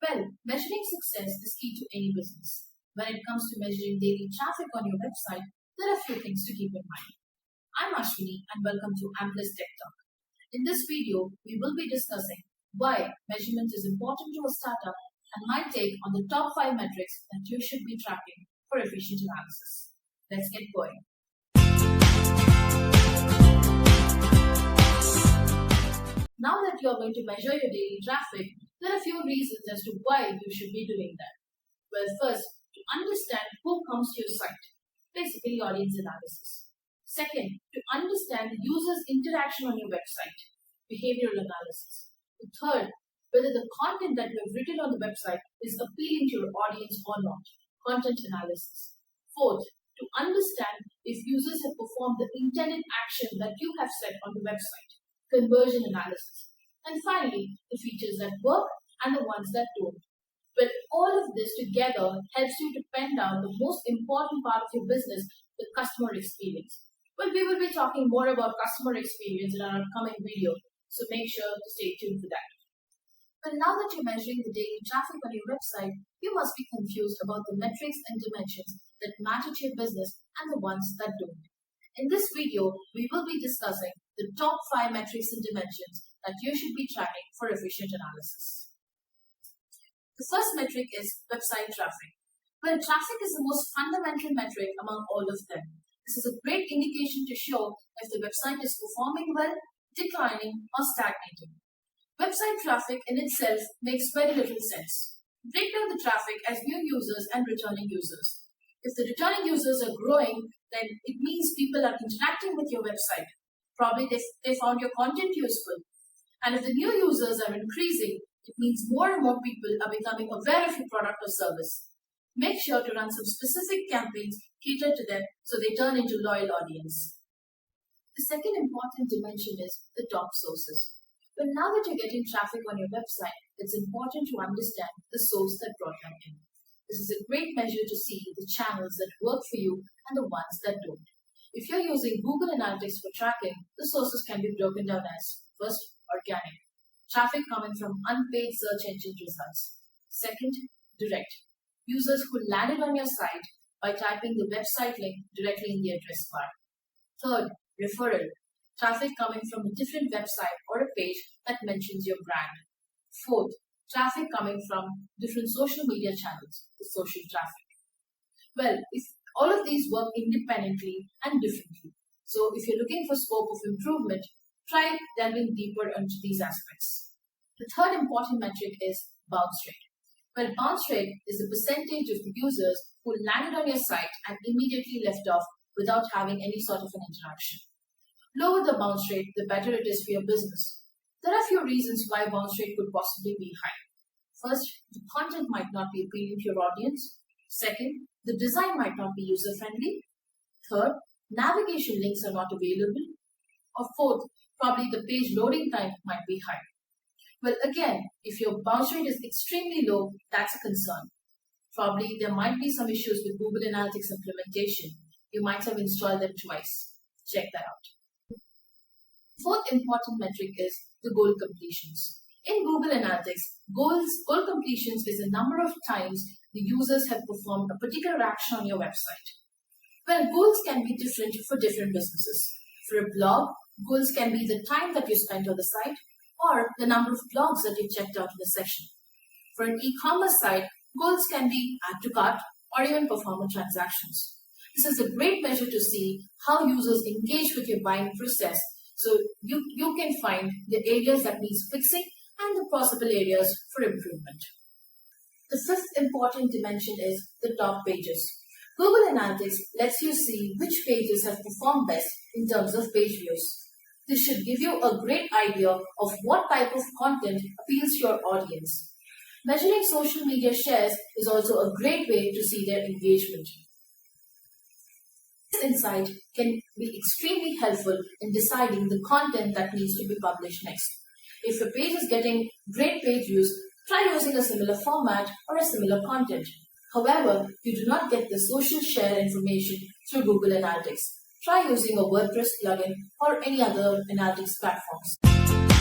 Well, measuring success is key to any business. When it comes to measuring daily traffic on your website, there are a few things to keep in mind. I'm Ashwini and welcome to Ampliz TechTalk. In this video, we will be discussing why measurement is important to a startup and my take on the top 5 metrics that you should be tracking for efficient analysis. Let's get going. Now that you are going to measure your daily traffic, there are a few reasons as to why you should be doing that. Well, first, to understand who comes to your site, basically audience analysis. Second, to understand the user's interaction on your website, behavioral analysis. The third, whether the content that you have written on the website is appealing to your audience or not, content analysis. Fourth, to understand if users have performed the intended action that you have set on the website, conversion analysis. And finally, the features that work and the ones that don't. But all of this together helps you to pen down the most important part of your business, the customer experience. Well, we will be talking more about customer experience in our upcoming video, so make sure to stay tuned for that. But now that you're measuring the daily traffic on your website, you must be confused about the metrics and dimensions that matter to your business and the ones that don't. In this video, we will be discussing the top 5 metrics and dimensions that you should be tracking for efficient analysis. The first metric is website traffic. Well, traffic is the most fundamental metric among all of them. This is a great indication to show if the website is performing well, declining, or stagnating. Website traffic in itself makes very little sense. Break down the traffic as new users and returning users. If the returning users are growing, then it means people are interacting with your website. Probably they found your content useful. And if the new users are increasing, it means more and more people are becoming aware of your product or service. Make sure to run some specific campaigns catered to them so they turn into loyal audience. The second important dimension is the top sources. But now that you're getting traffic on your website, it's important to understand the source that brought them in. This is a great measure to see the channels that work for you and the ones that don't. If you're using Google Analytics for tracking, the sources can be broken down as first, organic, traffic coming from unpaid search engine results. Second, direct, users who landed on your site by typing the website link directly in the address bar. Third, referral, traffic coming from a different website or a page that mentions your brand. Fourth, traffic coming from different social media channels, the social traffic. Well, if all of these work independently and differently. So if you're looking for scope of improvement, try delving deeper into these aspects. The third important metric is bounce rate. Well, bounce rate is the percentage of the users who landed on your site and immediately left off without having any sort of an interaction. Lower the bounce rate, the better it is for your business. There are a few reasons why bounce rate could possibly be high. First, the content might not be appealing to your audience. Second, the design might not be user-friendly. Third, navigation links are not available. Or fourth, probably the page loading time might be high. Well, again, if your bounce rate is extremely low, that's a concern. Probably there might be some issues with Google Analytics implementation. You might have installed them twice. Check that out. The fourth important metric is the goal completions. In Google Analytics, goal completions is the number of times the users have performed a particular action on your website. Well, goals can be different for different businesses. For a blog, goals can be the time that you spent on the site or the number of blogs that you checked out in the session. For an e-commerce site, goals can be add to cart or even perform transactions. This is a great measure to see how users engage with your buying process, so you can find the areas that needs fixing and the possible areas for improvement. The fifth important dimension is the top pages. Google Analytics lets you see which pages have performed best in terms of page views. This should give you a great idea of what type of content appeals to your audience. Measuring social media shares is also a great way to see their engagement. This insight can be extremely helpful in deciding the content that needs to be published next. If a page is getting great page views, try using a similar format or a similar content. However, you do not get the social share information through Google Analytics. Try using a WordPress plugin or any other analytics platforms.